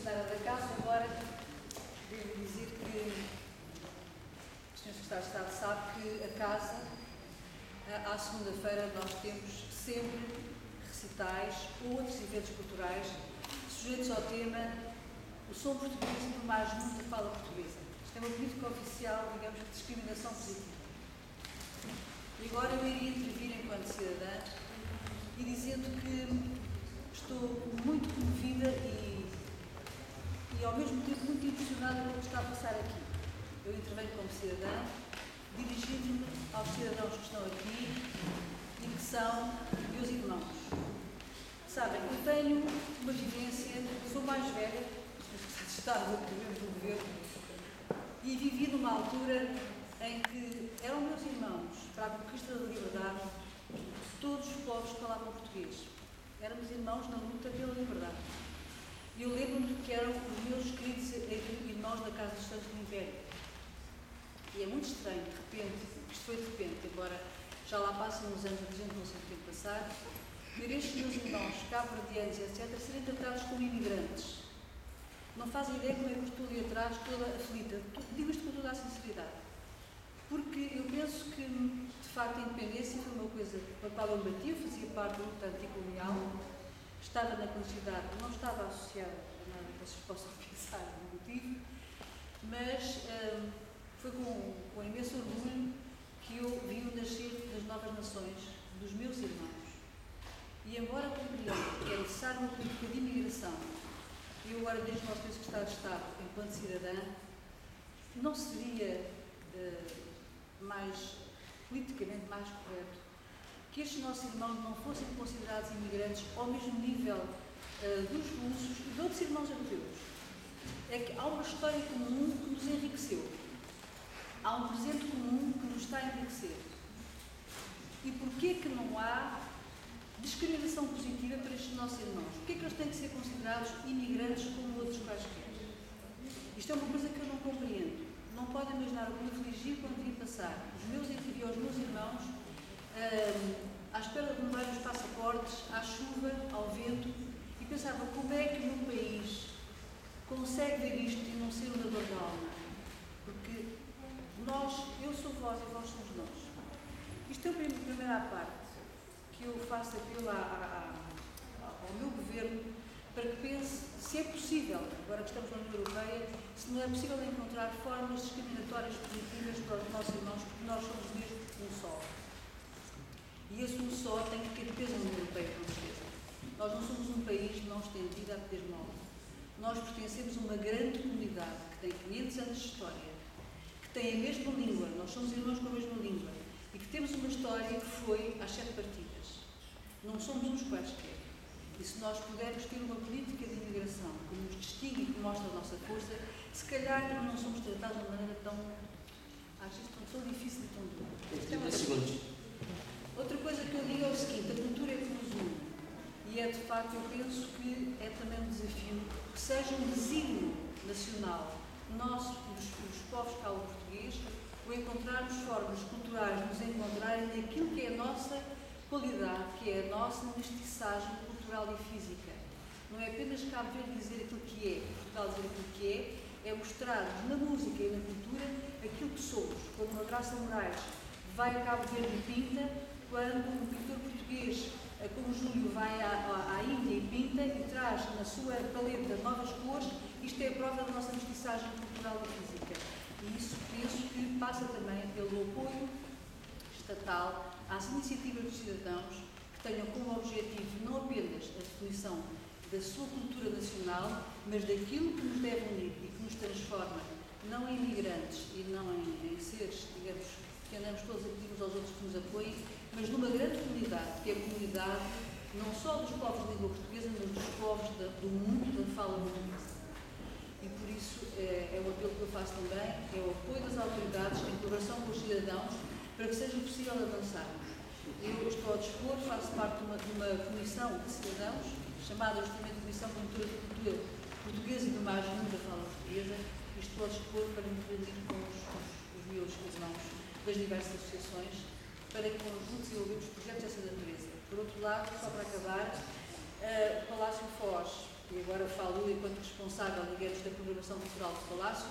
funcionária da casa, embora devo dizer que o Sr. Secretário de Estado sabe que a casa, à segunda-feira, nós temos sempre recitais ou outros eventos culturais sujeitos ao tema o som português e por mais mundo da fala portuguesa. Isto é uma política oficial, digamos, de discriminação positiva. E agora eu iria intervir enquanto cidadã e dizendo que estou muito comovida e ao mesmo tempo muito impressionada com o que está a passar aqui. Eu intervenho como cidadã, dirigindo-me aos cidadãos que estão aqui e que são meus irmãos. Sabem, eu tenho uma vivência, sou mais velha, estava do governo, e vivi numa altura em que eram meus irmãos, para a conquista da liberdade, todos os povos falavam português. Éramos irmãos na luta pela liberdade. E eu lembro-me que eram os meus queridos irmãos da Casa dos Santos do Império. E é muito estranho, de repente, isto foi de repente, embora já lá passam uns anos, a gente não sabe o tempo passar, ver estes meus irmãos, cabo-verdianos, etc., serem tratados como imigrantes. Não fazem ideia como é que eu estou ali atrás, toda aflita. Digo isto com toda a sinceridade. Porque eu penso que, de facto, a independência foi uma coisa para a qual eu bati, eu fazia parte do luta anticolonial, estava na clandestinidade, não estava associada a nada que vocês possam pensar no motivo, mas foi com imenso orgulho que eu vi o nascer das novas nações, dos meus irmãos. E embora compreenda que é necessário uma política de imigração, eu agora deixo ao Sr. Secretário de Estado, enquanto cidadã, não seria politicamente mais correto que estes nossos irmãos não fossem considerados imigrantes ao mesmo nível dos russos e de outros irmãos europeus. É que há uma história comum que nos enriqueceu. Há um presente comum que nos está a enriquecer. E porquê que não há discriminação positiva para estes nossos irmãos? Porquê que eles têm que ser considerados imigrantes como outros quaisquer? Isto é uma coisa que eu não compreendo. Não podem imaginar o que me afligiu quando vim passar os meus irmãos à espera de mudar os passaportes, à chuva, ao vento, e pensava como é que o meu país consegue ver isto e não ser um dador da alma? Porque eu sou vós e vós somos nós. Isto é a primeira parte que eu faço apelo ao meu governo para que pense se é possível, agora que estamos na União Europeia, se não é possível encontrar formas discriminatórias positivas para os nossos irmãos, porque nós somos mesmo um só. E esse um só tem que ter peso na União Europeia, com certeza. Nós não somos um país de não estendido a poder mal. Nós pertencemos a uma grande comunidade que tem 500 anos de história, que tem a mesma língua, nós somos irmãos com a mesma língua, e que temos uma história que foi às 7 partidas. Não somos uns quaisquer. E se nós pudermos ter uma política de imigração que nos distingue e que mostra a nossa força, se calhar não somos tratados de uma maneira tão difícil e tão dura. 30 segundos. Outra coisa que eu digo é o seguinte: a cultura é que nos une. E é, de facto, eu penso que é também um desafio que seja um desígnio nacional nosso, dos povos cabo-português, o encontrarmos formas culturais de nos encontrarem naquilo que é a nossa qualidade, que é a nossa mestiçagem cultural e física. Não é apenas Cabo Verde dizer aquilo que é, Portugal dizer aquilo que é mostrar-nos na música e na cultura aquilo que somos. Quando uma Graça Moraes vai a Cabo Verde e pinta, quando um pintor português, como Júlio, vai à Índia e pinta e traz na sua paleta novas cores, isto é a prova da nossa mestiçagem cultural e física. E isso penso que passa também pelo apoio estatal às iniciativas dos cidadãos que tenham como objetivo não apenas a definição da sua cultura nacional, mas daquilo que nos deve unir e que nos transforma não em imigrantes e não em seres, digamos, que andamos todos a pedir uns aos outros que nos apoiem, mas numa grande comunidade, que é a comunidade não só dos povos de língua portuguesa, mas dos povos do mundo da fala portuguesa. E por isso é o apelo que eu faço também, é o apoio das autoridades em colaboração com os cidadãos para que seja possível avançarmos. Eu estou ao dispor, faço parte de uma comissão de cidadãos, chamada justamente Comissão Promotora de Cultura Portuguesa e do Mais Mundo da Fala Portuguesa, e estou ao dispor para me reunir com os meus irmãos das diversas associações para que conjuntos desenvolvemos projetos dessa natureza. Por outro lado, só para acabar, o Palácio Foz, e agora falo eu, quanto responsável, digamos, da programação cultural do Palácio,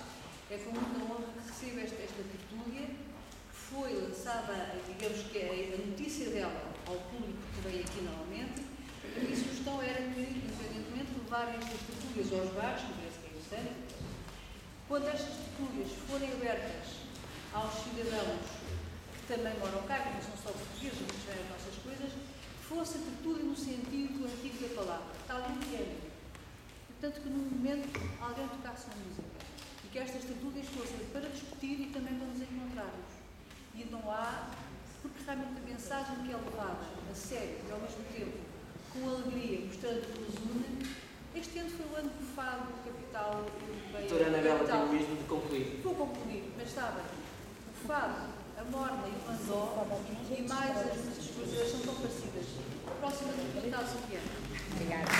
é com muita honra que recebo esta tertúlia, que foi lançada, digamos que a notícia dela ao público que veio aqui novamente. A minha sugestão era que, independentemente de levar estas tertúlias aos bares, que parece que é interessante, quando estas tertúlias forem abertas aos cidadãos que também moram cá, que não são só portugueses, mas também as nossas coisas, fosse a tertúlia no sentido antigo da palavra, tal e é. Portanto, que num momento alguém tocasse na música e que estas tertúlias fossem para discutir e também para nos encontrarmos. E não há, porque realmente a mensagem que é levada a sério e ao mesmo tempo com alegria, mostrando que nos une. Este ano foi o ano do Fado, capital europeia. Doutora Anabela, tenho mesmo de concluir. Vou concluir, mas está bem. O Fado, a Morna e o Mandó e mais as músicas brasileiras são tão parecidas. A próxima deputada, Sofia. Obrigada.